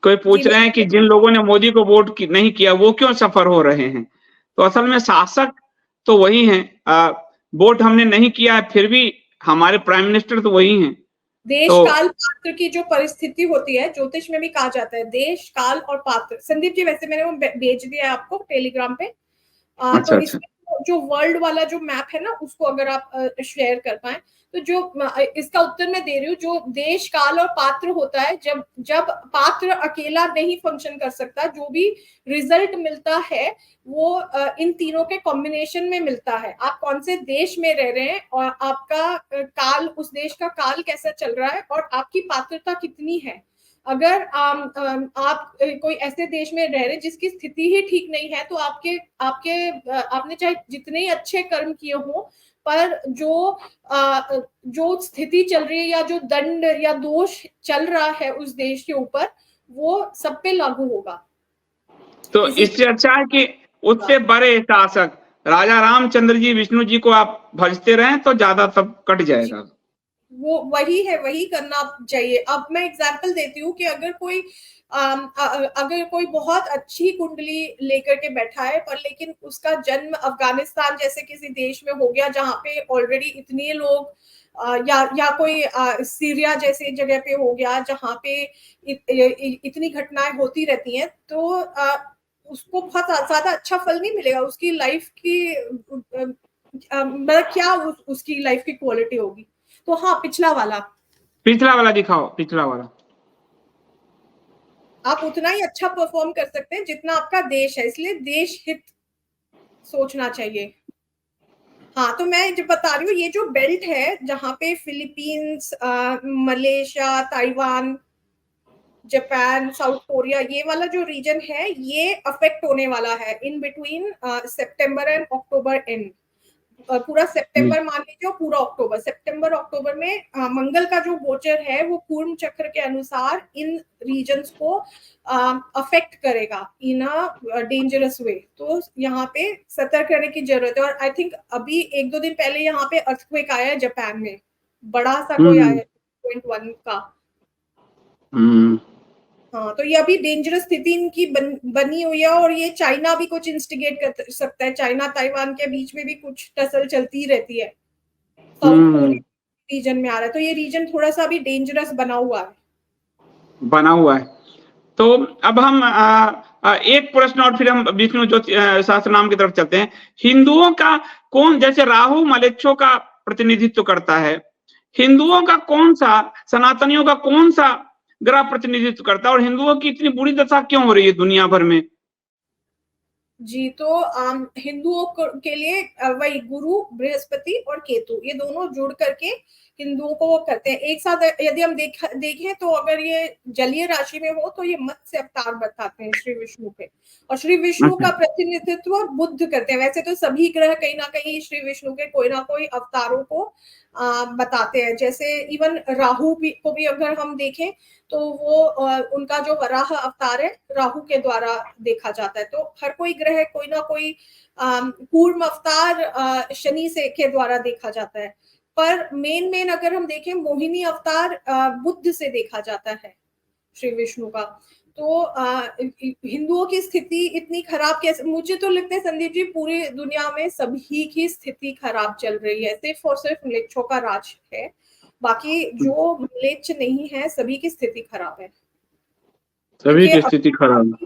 कोई जी, पूछ रहे हैं कि जिन लोगों ने मोदी को वोट नहीं किया वो क्यों सफर हो रहे हैं? तो असल में शासक तो वही हैं। वोट हमने नहीं किया है फिर भी हमारे प्राइम मिनिस्टर तो वही हैं। देश तो काल पात्र की जो परिस्थिति होती है, ज्योतिष में भी कहा जाता है देश काल और पात्र। संदीप जी वैसे मैंने वो भेज दिया है आपको टेलीग्राम पे। अच्छा, तो अच्छा। इसमें जो वर्ल्ड वाला जो मैप है ना, उसको अगर आप शेयर कर पाए तो जो इसका उत्तर मैं दे रही हूँ, जो देश काल और पात्र होता है, जब जब पात्र अकेला नहीं फंक्शन कर सकता, जो भी रिजल्ट मिलता है वो इन तीनों के कॉम्बिनेशन में मिलता है। आप कौन से देश में रह रहे हैं और आपका काल, उस देश का काल कैसा चल रहा है और आपकी पात्रता कितनी है। अगर आप कोई ऐसे देश में रह रहे जिसकी स्थिति ही ठीक नहीं है, तो आपने चाहे जितने ही अच्छे कर्म किए हों, पर जो स्थिति चल रही है या जो दंड या दोष चल रहा है उस देश के ऊपर, वो सब पे लागू होगा। तो इससे अच्छा है कि उससे बड़े शासक राजा रामचंद्र जी, विष्णु जी को आप भजते रहें तो ज्यादा सब कट जाएगा। वो वही है, वही करना चाहिए। अब मैं एग्जांपल देती हूँ कि अगर कोई बहुत अच्छी कुंडली लेकर के बैठा है, पर लेकिन उसका जन्म अफगानिस्तान जैसे किसी देश में हो गया जहां पे ऑलरेडी इतने लोग या कोई सीरिया जैसे जगह पे हो गया जहां पे इतनी घटनाएं होती रहती हैं, तो उसको बहुत ज्यादा अच्छा फल नहीं मिलेगा। उसकी लाइफ की मतलब क्या उसकी लाइफ की क्वालिटी होगी। तो हाँ, पिछला वाला दिखाओ, पिछला वाला। आप उतना ही अच्छा परफॉर्म कर सकते हैं जितना आपका देश है, इसलिए देश हित सोचना चाहिए। हाँ, तो मैं जो बता रही हूँ, ये जो बेल्ट है जहां पे Philippines, Malaysia, Taiwan, Japan, south Korea, ये वाला जो रीजन है ये अफेक्ट होने वाला है in between September and October and. पूरा सितंबर मान लीजिए, पूरा अक्टूबर, सितंबर अक्टूबर में मंगल का जो गोचर है वो पूर्ण चक्र के अनुसार इन रीजन्स को अफेक्ट करेगा इन अ डेंजरस वे। तो यहाँ पे सतर्क रहने की जरूरत है। और आई थिंक अभी 1-2 दिन पहले यहाँ पे अर्थक्वेक आया है जापान में, बड़ा सा कोई आया 0.1 का। हाँ, तो ये अभी डेंजरस स्थिति इनकी बनी हुई है। और ये चाइना भी कुछ इंस्टिगेट कर सकता है, चाइना ताइवान के बीच में भी कुछ टसल चलती रहती है। साउथ कोरिया रीजन में आ रहा है, तो ये रीजन थोड़ा सा अभी डेंजरस बना हुआ है। तो अब हम एक प्रश्न और फिर हम विष्णु ज्योतिष शास्त्र नाम की तरफ चलते हैं। हिंदुओं का कौन, जैसे राहु मलेच्छों का प्रतिनिधित्व करता है, हिंदुओं का कौन सा, सनातनियों का कौन सा ग्रह प्रतिनिधित्व करता है और हिंदुओं की इतनी बुरी दशा क्यों हो रही है दुनिया भर में? जी, तो हिंदुओं के लिए वही गुरु, बृहस्पति और केतु, ये दोनों जुड़ करके हिंदुओं को वो करते हैं एक साथ। यदि हम देखें तो अगर ये जलीय राशि में हो तो ये मत्स्य अवतार बताते हैं श्री विष्णु पे, और श्री विष्णु का प्रतिनिधित्व बुध करते हैं। वैसे तो सभी ग्रह कहीं ना कहीं श्री विष्णु के कोई ना कोई अवतारों को बताते हैं। जैसे इवन राहु को भी अगर हम देखें तो वो उनका जो वराह अवतार है राहु के द्वारा देखा जाता है। तो हर कोई ग्रह कोई ना कोई पूर्व अवतार शनि से के द्वारा देखा जाता है। पर मेन अगर हम देखें, मोहिनी अवतार बुध से देखा जाता है श्री विष्णु का। तो हिंदुओं की स्थिति इतनी खराब कैसे, मुझे तो लगता है संदीप जी पूरी दुनिया में सभी की स्थिति खराब चल रही है, सिर्फ और सिर्फ म्लेच्छों का राज है, बाकी जो म्लेच्छ नहीं है सभी की स्थिति खराब है। सभी की स्थिति खराब।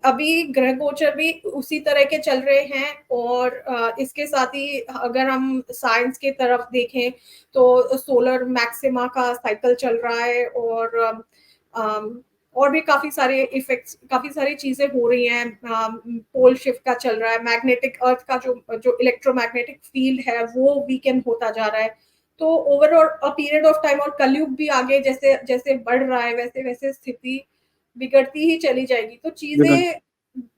अभी ग्रह गोचर भी उसी तरह के चल रहे हैं। और इसके साथ ही अगर हम साइंस के तरफ देखें तो सोलर मैक्सिमा का साइकिल चल रहा है, और भी काफी सारे इफेक्ट्स, काफी सारी चीजें हो रही हैं। पोल शिफ्ट का चल रहा है, मैग्नेटिक अर्थ का जो इलेक्ट्रोमैग्नेटिक फील्ड है वो वीकेंड होता जा रहा है। तो overall a period of time, और कलयुग भी आगे जैसे जैसे बढ़ रहा है वैसे वैसे स्थिति बिगड़ती ही चली जाएगी। तो चीजें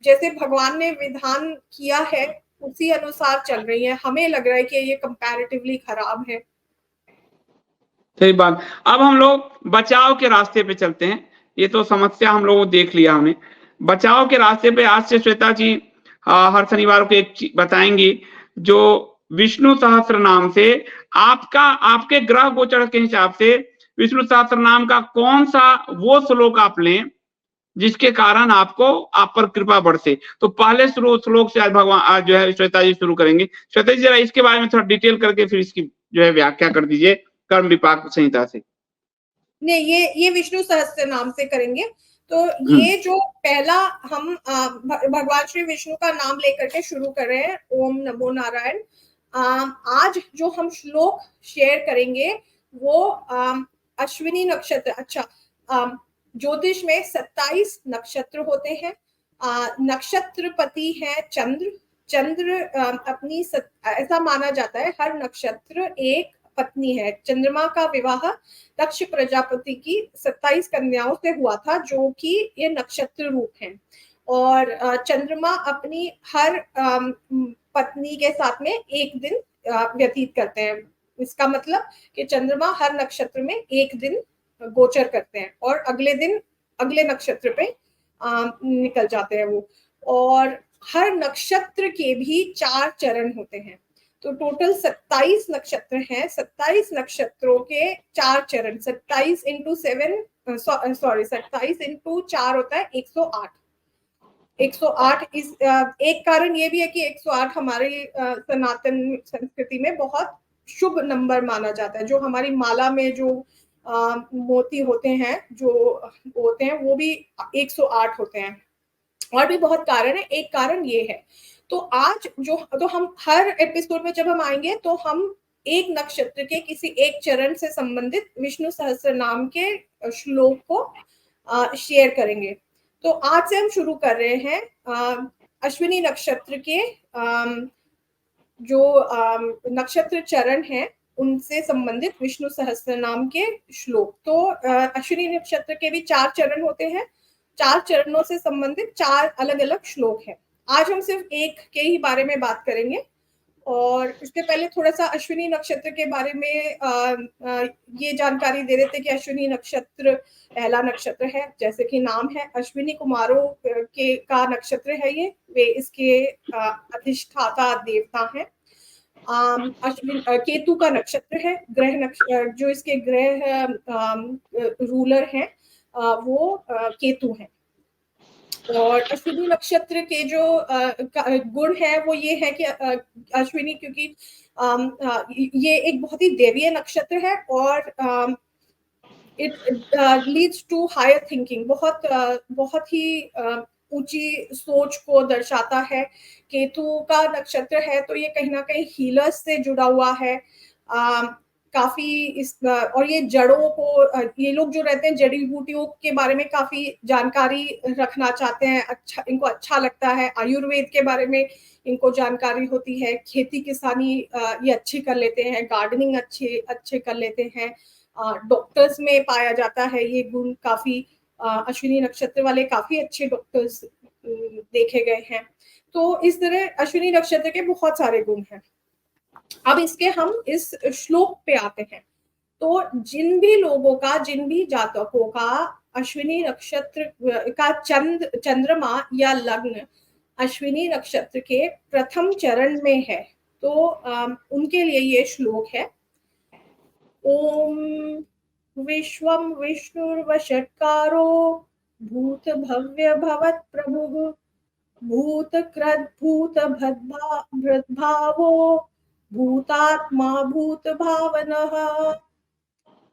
जैसे भगवान ने विधान किया है उसी अनुसार चल रही है। हमें लग रहा है कि ये कंपैरेटिवली खराब है। सही बात। अब हम लोग बचाव के रास्ते पे चलते हैं। ये तो समस्या हम लोगों देख लिया हमने। बचाव के रास्ते पे आज से श्वेता जी हर शनिवार को एक चीज बताएंगी, जो विष्णु सहस्त्र नाम से आपके ग्रह गोचर के हिसाब से विष्णु सहस्त्र नाम का कौन सा वो श्लोक आप लें जिसके कारण आपको आप पर कृपा बरसे। तो पहले श्लोक से आज भगवान आज जो है श्वेता जी शुरू करेंगे। श्वेता जी जरा इसके बारे में थोड़ा डिटेल करके फिर इसकी जो है व्याख्या कर दीजिए कर्म विपाक संहिता से। नहीं, ये विष्णु सहस्त्र नाम से करेंगे। तो ये जो पहला हम भगवान श्री विष्णु का नाम लेकर के शुरू कर रहे हैं, ओम नमो नारायण। आज जो हम श्लोक शेयर करेंगे वो अश्विनी नक्षत्र, अच्छा, ज्योतिष में 27 नक्षत्र होते हैं। नक्षत्रपति है चंद्र अपनी ऐसा माना जाता है हर नक्षत्र एक पत्नी है। चंद्रमा का विवाह दक्ष प्रजापति की 27 कन्याओं से हुआ था, जो कि ये नक्षत्र रूप हैं। और चंद्रमा अपनी हर पत्नी के साथ में एक दिन व्यतीत करते हैं। इसका मतलब कि चंद्रमा हर नक्षत्र में एक दिन गोचर करते हैं और अगले दिन अगले नक्षत्र पे निकल जाते हैं वो। और हर नक्षत्र के भी 4 चरण होते हैं। तो टोटल 27 नक्षत्र हैं। 27 नक्षत्रों के 4 चरण, 27 इंटू 4 होता है 108। 108 इस एक कारण ये भी है कि 108 हमारी सनातन संस्कृति में बहुत शुभ नंबर माना जाता है। जो हमारी माला में जो मोती होते हैं, जो होते हैं, वो भी 108 होते हैं। और भी बहुत कारण है, एक कारण ये है। तो आज तो हम हर एपिसोड में जब हम आएंगे तो हम एक नक्षत्र के किसी एक चरण से संबंधित विष्णु सहस्त्र नाम के श्लोक को शेयर करेंगे। तो आज से हम शुरू कर रहे हैं अश्विनी नक्षत्र के जो नक्षत्र चरण है उनसे संबंधित विष्णु सहस्त्र नाम के श्लोक। तो अश्विनी नक्षत्र के भी 4 चरण होते हैं। 4 चरणों से संबंधित 4 अलग अलग श्लोक हैं। आज हम सिर्फ एक के ही बारे में बात करेंगे। और इससे पहले थोड़ा सा अश्विनी नक्षत्र के बारे में ये जानकारी दे देते कि अश्विनी नक्षत्र पहला नक्षत्र है, जैसे कि नाम है, अश्विनी कुमारों के का नक्षत्र है ये। वे इसके अधिष्ठाता देवता हैं। अश्विन केतु का नक्षत्र है। ग्रह नक्षत्र जो इसके ग्रह रूलर हैं वो केतु हैं। और अश्विनी नक्षत्र के जो गुण है वो ये है कि अश्विनी, क्योंकि ये एक बहुत ही देवीय नक्षत्र है और it leads to higher thinking, बहुत ही ऊंची सोच को दर्शाता है। केतु का नक्षत्र है तो ये कहीं ना कहीं हीलर्स से जुड़ा हुआ है। काफी और ये जड़ों को, ये लोग जो रहते हैं जड़ी बूटियों के बारे में काफी जानकारी रखना चाहते हैं। अच्छा, इनको अच्छा लगता है। आयुर्वेद के बारे में इनको जानकारी होती है। खेती किसानी ये अच्छी कर लेते हैं। गार्डनिंग अच्छे कर लेते हैं। डॉक्टर्स में पाया जाता है ये गुण। काफी अश्विनी नक्षत्र वाले काफी अच्छे डॉक्टर्स देखे गए हैं। तो इस तरह अश्विनी नक्षत्र के बहुत सारे गुण हैं। अब इसके हम इस श्लोक पे आते हैं। तो जिन भी जातकों का अश्विनी नक्षत्र का चंद्रमा या लग्न अश्विनी नक्षत्र के प्रथम चरण में है तो उनके लिए ये श्लोक है। ओम विश्वम विष्णुर्वषट्कारो भूत भव्य भवत् प्रभुः भूत कृत भूत भद्भावो भूतात्मा भूत भावनः।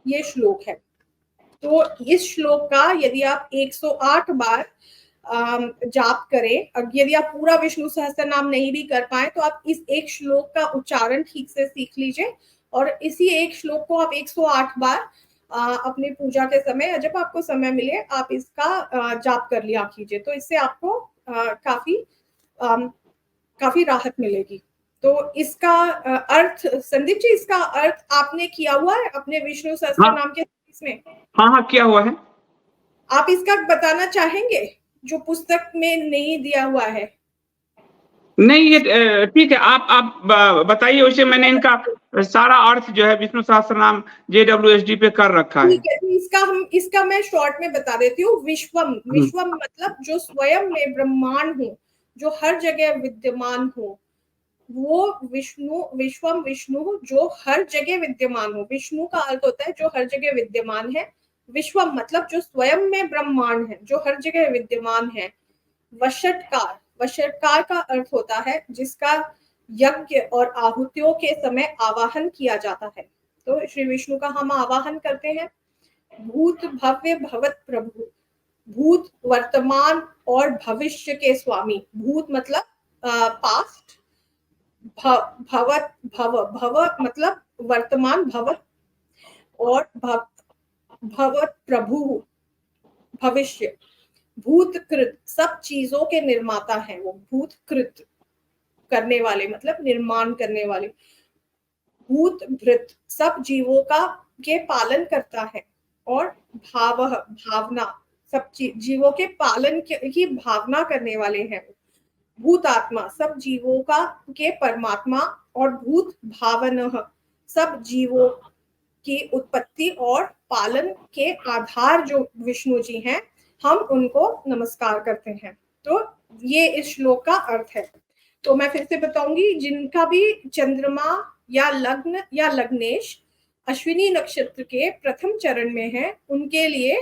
ये श्लोक है। तो इस श्लोक का यदि आप 108 बार जाप करें, यदि आप पूरा विष्णु सहस्त्र नाम नहीं भी कर पाए तो आप इस एक श्लोक का उच्चारण ठीक से सीख लीजिए और इसी एक श्लोक को आप 108 बार अपने पूजा के समय, जब आपको समय मिले, आप इसका जाप कर लिया कीजिए। तो इससे आपको काफी राहत मिलेगी। तो इसका अर्थ, संदीप जी, इसका अर्थ आपने किया हुआ है अपने विष्णु सहस्त्र नाम के इसमें? हाँ, किया हुआ है। आप इसका बताना चाहेंगे जो पुस्तक में नहीं दिया हुआ है? नहीं, ये ठीक है, आप बताइए। वैसे मैंने इनका सारा अर्थ जो है विष्णु सहस्त्र नाम JWSD पे कर रखा है। ठीक है, इसका मैं शॉर्ट में बता देती हूँ। विश्वम मतलब जो स्वयं में ब्रह्मांड हो, जो हर जगह विद्यमान हो, वो विश्वम विष्णु जो हर जगह विद्यमान हो। विष्णु का अर्थ होता है जो हर जगह विद्यमान है। विश्वम मतलब जो स्वयं में ब्रह्मांड है, जो हर जगह विद्यमान है। वषटकार, वषटकार का अर्थ होता है जिसका यज्ञ और आहुतियों के समय आवाहन किया जाता है। तो श्री विष्णु का हम आवाहन करते हैं। भूत भव्य भवत प्रभु, भूत वर्तमान और भविष्य के स्वामी। भूत मतलब पास्ट, भवत भव, भव मतलब वर्तमान, भवत और भवत प्रभु भविष्य। भूतकृत सब चीजों के निर्माता है वो, भूतकृत करने वाले मतलब निर्माण करने वाले। भूत भृत सब जीवों का के पालन करता है। और भाव भावना सब जीवों के पालन की भावना करने वाले हैं। भूतात्मा सब जीवों का के परमात्मा। और भूत भावन सब जीवों की उत्पत्ति और पालन के आधार जो विष्णु जी हैं, हम उनको नमस्कार करते हैं। तो ये इस श्लोक का अर्थ है। तो मैं फिर से बताऊंगी, जिनका भी चंद्रमा या लग्न या लग्नेश अश्विनी नक्षत्र के प्रथम चरण में है, उनके लिए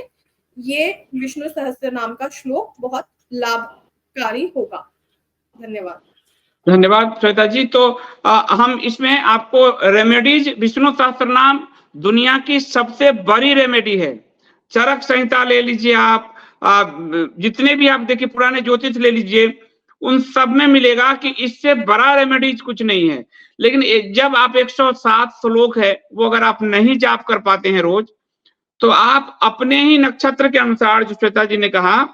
ये विष्णु सहस्त्र नाम का श्लोक बहुत लाभकारी होगा। धन्यवाद। धन्यवाद श्वेता जी। तो हम इसमें आपको रेमेडीज, विष्णु सहस्त्र नाम दुनिया की सबसे बड़ी रेमेडी है। चरक संहिता ले लीजिए आप, जितने भी आप देखिए पुराने ज्योतिष ले लीजिए, उन सब में मिलेगा कि इससे बड़ा रेमेडीज कुछ नहीं है। लेकिन जब आप 107 श्लोक है वो अगर आप नहीं जाप कर पाते हैं रोज, तो आप अपने ही नक्षत्र के अनुसार, जो श्वेता जी ने कहा,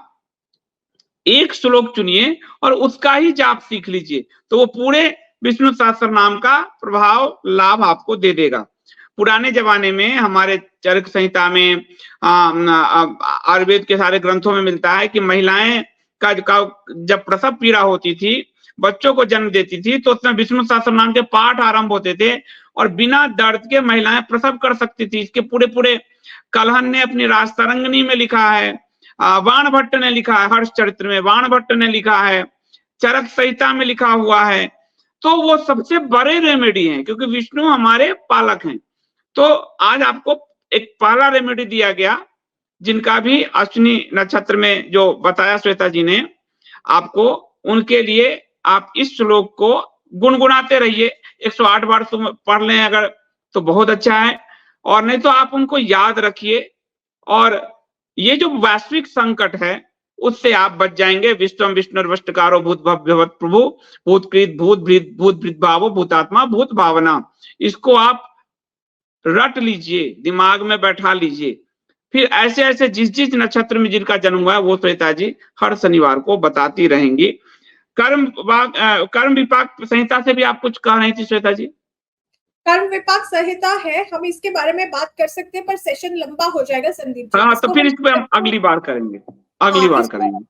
एक श्लोक चुनिए और उसका ही जाप सीख लीजिए, तो वो पूरे विष्णु सहस्त्र नाम का प्रभाव लाभ आपको दे देगा। पुराने जमाने में हमारे चरक संहिता में, आयुर्वेद के सारे ग्रंथों में मिलता है कि महिलाएं का जब प्रसव पीड़ा होती थी, बच्चों को जन्म देती थी, तो उसमें विष्णु सहस्त्र नाम के पाठ आरंभ होते थे और बिना दर्द के महिलाएं प्रसव कर सकती थी। इसके पूरे पूरे कलहन ने अपनी राजतरंगिणी में लिखा है, वाण भट्ट ने लिखा है, हर्ष चरित्र में वाण भट्ट ने लिखा है, चरक संहिता में लिखा हुआ है। तो वो सबसे बड़े रेमेडी हैं, क्योंकि विष्णु हमारे पालक हैं। तो आज आपको एक पहला रेमेडी दिया गया, जिनका भी अश्विनी नक्षत्र में जो बताया श्वेता जी ने आपको, उनके लिए आप इस श्लोक को गुनगुनाते रहिए। 108 बार पढ़ लें अगर तो बहुत अच्छा है, और नहीं तो आप उनको याद रखिए। और ये जो वैश्विक संकट है उससे आप बच जाएंगे। विश्वम विष्णुर्वष्टकारो भूत भव्यवत प्रभु, भूतकृत भूत भृत भावो भूतात्मा भूत भावना। इसको आप रट लीजिए, दिमाग में बैठा लीजिए। फिर ऐसे ऐसे जिस नक्षत्र में जिनका जन्म हुआ है वो श्वेता जी हर शनिवार को बताती रहेंगी। कर्म विपाक संहिता से भी आप कुछ कह रही थी श्वेता जी? कर्म विपाक संहिता है, हम इसके बारे में बात कर सकते हैं, पर सेशन लंबा हो जाएगा संदीप जी। हाँ, तो फिर इस पे हम अगली बार करेंगे, अगली बार करेंगे।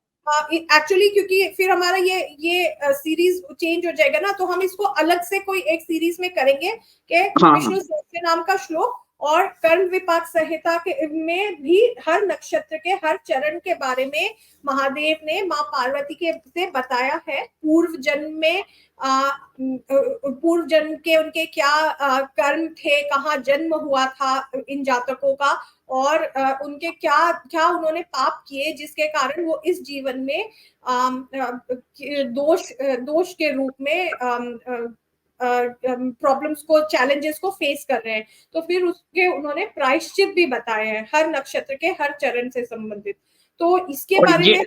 एक्चुअली क्योंकि फिर हमारा ये सीरीज चेंज हो जाएगा ना, तो हम इसको अलग से कोई एक सीरीज में करेंगे कि विष्णु सहस्त्र नाम का श्लोक और कर्म विपाक संहिता के में भी हर नक्षत्र के हर चरण के बारे में महादेव ने माँ पार्वती के से बताया है। पूर्व जन्म में पूर्व जन्म के उनके क्या कर्म थे, कहाँ जन्म हुआ था इन जातकों का, और उनके क्या क्या उन्होंने पाप किए जिसके कारण वो इस जीवन में दोष के रूप में प्रॉब्लम्स को, चैलेंजेस को फेस कर रहे हैं। तो फिर उसके उन्होंने प्रायश्चित भी बताए हैं हर नक्षत्र के हर चरण से संबंधित। तो इसके बारे में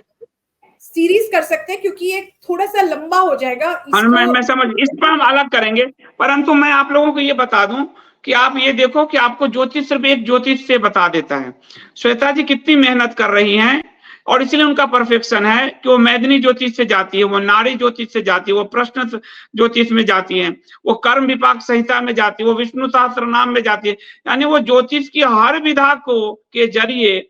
सीरीज कर सकते हैं, क्योंकि ये थोड़ा सा लंबा हो जाएगा। मैं समझ, इस पर हम अलग करेंगे। परंतु मैं आप लोगों को ये बता दूं कि आप ये देखो कि आपको ज्योतिष सिर्फ एक ज्योतिष से बता देता है। श्वेता जी कितनी मेहनत कर रही हैं, और इसलिए उनका परफेक्शन है कि वो मैदिनी ज्योतिष से जाती है, वो नारी ज्योतिष से जाती है, वो प्रश्न ज्योतिष में जाती है, वो कर्म विपाक संहिता में जाती है, वो विष्णु सहस्त्र नाम में जाती है। यानी वो ज्योतिष की हर विधा को के जरिए,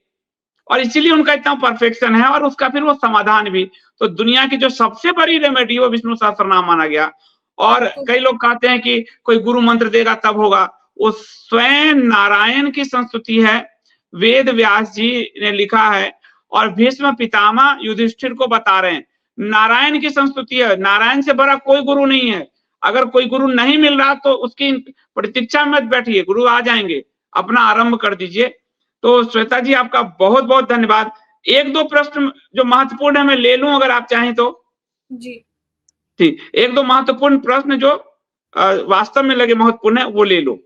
और इसीलिए उनका इतना परफेक्शन है, और उसका फिर वो समाधान भी। तो दुनिया की जो सबसे बड़ी रेमेडी वो विष्णु सहस्त्र नाम माना गया। और कई लोग कहते हैं कि कोई गुरु मंत्र देगा तब होगा, वो स्वयं नारायण की संस्तुति है। वेद व्यास जी ने लिखा है और भीष्म पितामह युधिष्ठिर को बता रहे हैं, नारायण की संस्तुति है। नारायण से बड़ा कोई गुरु नहीं है। अगर कोई गुरु नहीं मिल रहा तो उसकी प्रतीक्षा में मत बैठिए, गुरु आ जाएंगे, अपना आरंभ कर दीजिए। तो श्वेता जी आपका बहुत बहुत धन्यवाद। एक दो प्रश्न जो महत्वपूर्ण है मैं ले लूं अगर आप चाहें तो। जी ठीक, एक दो महत्वपूर्ण प्रश्न जो वास्तव में लगे महत्वपूर्ण है वो ले लो।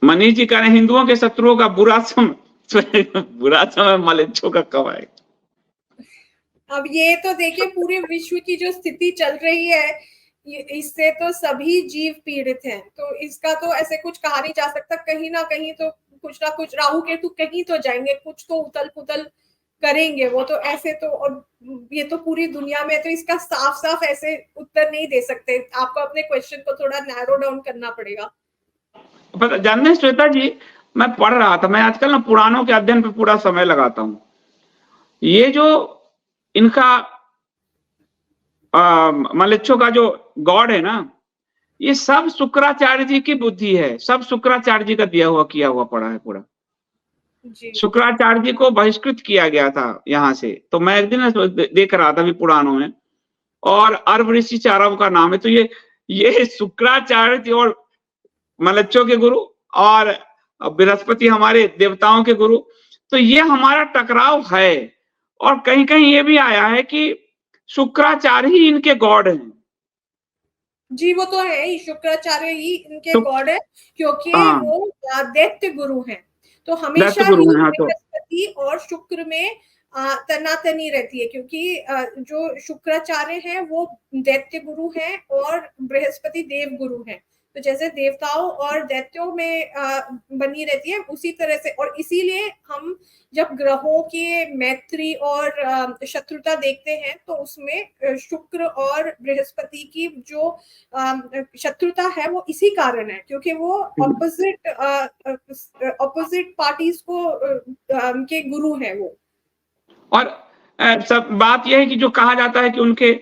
मनीष जी कह रहे हैं हिंदुओं के शत्रुओं का बुरा समय बुरा समय मलेच्छों का कब आएगा? अब ये तो देखिए पूरे विश्व की जो स्थिति चल रही है इससे तो सभी जीव पीड़ित हैं, तो इसका तो ऐसे कुछ कहा नहीं जा सकता। कहीं ना कहीं तो कुछ ना कुछ राहु केतु कहीं तो जाएंगे, कुछ तो उथल पुथल करेंगे वो तो ऐसे तो। और ये तो पूरी दुनिया में, तो इसका साफ साफ ऐसे उत्तर नहीं दे सकते। आपको अपने क्वेश्चन को थोड़ा नैरो डाउन करना पड़ेगा। पता जानते हैं श्वेता जी, मैं पढ़ रहा था, मैं आजकल ना पुराणों के अध्ययन पे पूरा समय लगाता हूँ। ये जो इनका मलेच्छों का जो गॉड है ना, ये सब शुक्राचार्य जी की बुद्धि है, सब शुक्राचार्य जी का दिया हुआ किया हुआ पड़ा है पूरा। शुक्राचार्य जी को बहिष्कृत किया गया था यहाँ से, तो मैं एक दिन देख रहा था भी पुराणों में, और अर्व ऋषि चारव का नाम है। तो ये शुक्राचार्य जी और मलेच्छों के गुरु और बृहस्पति हमारे देवताओं के गुरु, तो ये हमारा टकराव है। और कहीं कहीं ये भी आया है कि शुक्राचार्य ही इनके गॉड हैं। जी वो तो है ही, शुक्राचार्य ही इनके गॉड है, क्योंकि वो दैत्य गुरु हैं। तो हमेशा ही बृहस्पति और शुक्र में तनातनी रहती है, क्योंकि जो शुक्राचार्य हैं वो दैत्य गुरु हैं और बृहस्पति देव गुरु हैं। तो जैसे देवताओं और दैत्यों में बनी रहती है उसी तरह से। और इसीलिए हम जब ग्रहों की मैत्री और शत्रुता देखते हैं तो उसमें शुक्र और बृहस्पति की जो शत्रुता है वो इसी कारण है, क्योंकि वो ऑपोजिट पार्टीज को के गुरु हैं वो। और सब बात यह है कि जो कहा जाता है कि उनके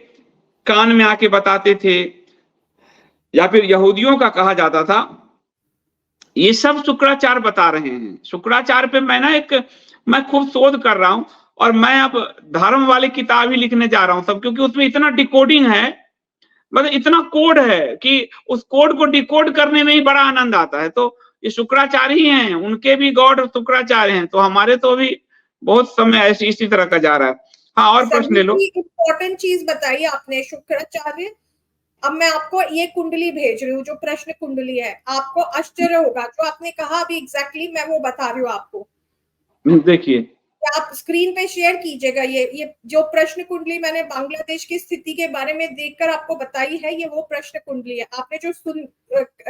कान में आके बताते थे, या फिर यहूदियों का कहा जाता था, ये सब शुक्राचार्य बता रहे हैं। शुक्राचार्य पे मैं खूब शोध कर रहा हूं, और मैं अब धर्म वाली किताब ही लिखने जा रहा हूं सब, क्योंकि उसमें इतना डिकोडिंग है, मतलब इतना कोड है कि उस कोड को डिकोड करने में ही बड़ा आनंद आता है। तो ये शुक्राचार्य ही हैं, उनके भी गॉड शुक्राचार्य हैं, तो हमारे तो अभी बहुत समय ऐसी इसी तरह का जा रहा है। हाँ, और प्रश्न ले लो। इम्पोर्टेंट चीज बताई आपने, शुक्राचार्य। अब मैं आपको ये कुंडली भेज रही हूँ, जो प्रश्न कुंडली है, आपको आश्चर्य होगा जो आपने कहा अभी एग्जैक्टली मैं वो बता रही हूँ आपको। देखिए, आप स्क्रीन पे शेयर कीजिएगा। ये जो प्रश्न कुंडली मैंने बांग्लादेश की स्थिति के बारे में देखकर आपको बताई है, ये वो प्रश्न कुंडली है। आपने जो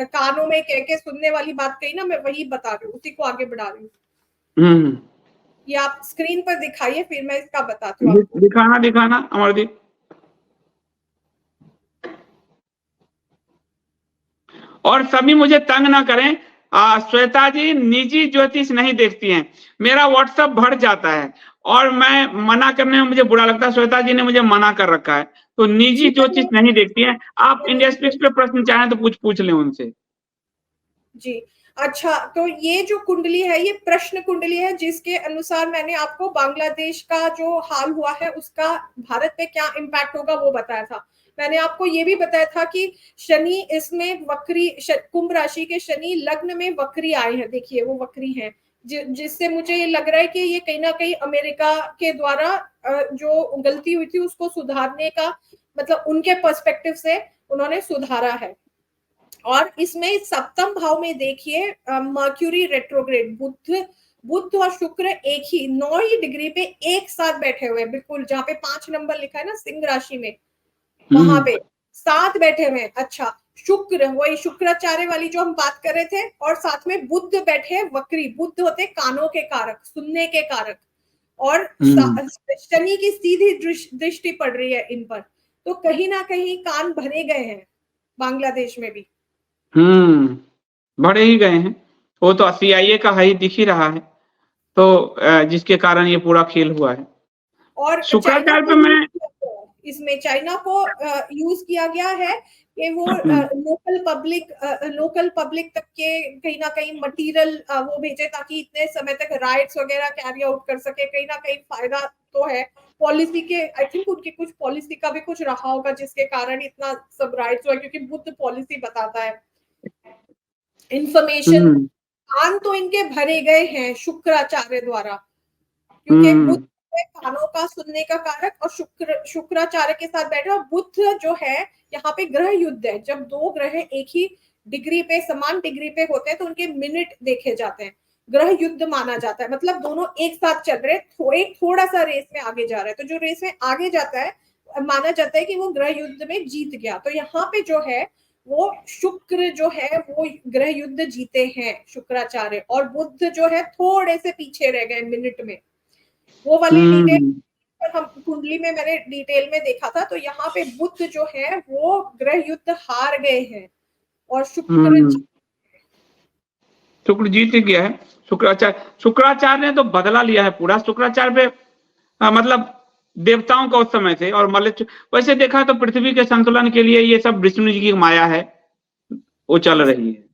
कानों में कह के सुनने वाली बात कही ना, मैं वही बता रही हूँ, उसी को आगे बढ़ा रही हूँ। ये आप स्क्रीन पर दिखाइए, फिर मैं इसका बताती हूँ। दिखाना अमरदीप। और सभी मुझे तंग ना करें, श्वेता जी निजी ज्योतिष नहीं देखती हैं, मेरा व्हाट्सएप भर जाता है और मैं मना करने में मुझे बुरा लगता है। श्वेता जी ने मुझे मना कर रखा है, तो निजी ज्योतिष नहीं देखती हैं। आप इंडिया स्पीक्स पे प्रश्न चाहें तो पूछ लें उनसे। जी अच्छा, तो ये जो कुंडली है ये प्रश्न कुंडली है, जिसके अनुसार मैंने आपको बांग्लादेश का जो हाल हुआ है उसका भारत पे क्या इम्पैक्ट होगा वो बताया था। मैंने आपको ये भी बताया था कि शनि इसमें वक्री, कुंभ राशि के शनि लग्न में वक्री आए हैं। देखिए वो वक्री हैं, जिससे मुझे ये लग रहा है कि ये कहीं ना कहीं अमेरिका के द्वारा जो गलती हुई थी उसको सुधारने का, मतलब उनके पर्सपेक्टिव से उन्होंने सुधारा है। और इसमें सप्तम भाव में देखिए मर्क्यूरी रेट्रोग्रेड, बुध और शुक्र एक ही 9 ही डिग्री पे एक साथ बैठे हुए हैं, बिल्कुल जहाँ पे 5 नंबर लिखा है ना सिंह राशि में, वहां पे साथ बैठे हुए हैं। अच्छा, शुक्र वही शुक्राचार्य वाली जो हम बात कर रहे थे, और साथ में बुध बैठे हैं वक्री। बुध होते कानों के कारक, सुनने के कारक, और शनि की सीधी दृष्टि पड़ रही है इन पर, तो कहीं ना कहीं कान भरे गए हैं बांग्लादेश में भी। बड़े ही गए हैं, वो तो CIA का हाई दिख ही रहा है, तो जिसके कारण ये पूरा खेल हुआ है। और शुक्राचार्य पे मैं इसमें चाइना को यूज किया गया है कि वो लोकल पब्लिक तक के कहीं ना कहीं मटेरियल वो भेजे, ताकि इतने समय तक राइट्स वगैरह कैरी आउट कर सके। कहीं ना कहीं फायदा तो है, पॉलिसी के आई थिंक उनकी कुछ पॉलिसी का भी कुछ रहा होगा जिसके कारण इतना सब राइट्स हुआ, क्योंकि बुद्ध पॉलिसी बताता है। इंफॉर्मेशन कान तो इनके भरे गए हैं शुक्राचार्य द्वारा, क्योंकि बुद्ध है कानों का सुनने का कारक, और शुक्राचार्य के साथ बैठे। और बुद्ध जो है यहाँ पे ग्रह युद्ध है, जब दो ग्रह एक ही डिग्री पे, समान डिग्री पे होते हैं तो उनके मिनट देखे जाते हैं, ग्रह युद्ध माना जाता है। मतलब दोनों एक साथ चल रहे, एक थोड़ा सा रेस में आगे जा रहा है, तो जो रेस में आगे जाता है माना जाता है कि वो ग्रह युद्ध में जीत गया। तो यहाँ पे जो है वो शुक्र जो है वो ग्रह युद्ध जीते हैं शुक्राचार्य, और बुद्ध जो है थोड़े से पीछे रह गए मिनट में। वो वाली डिटेल हम कुंडली में मैंने डिटेल में देखा था, तो यहाँ पे बुद्ध जो है वो ग्रह युद्ध हार गए हैं और शुक्र जीत गया है। शुक्राचार्य ने तो बदला लिया है पूरा। शुक्राचार्य पे मतलब देवताओं का उस समय से, और मलेच्छ वैसे देखा तो पृथ्वी के संतुलन के लिए ये सब विष्णु जी की माया है, वो चल रही है।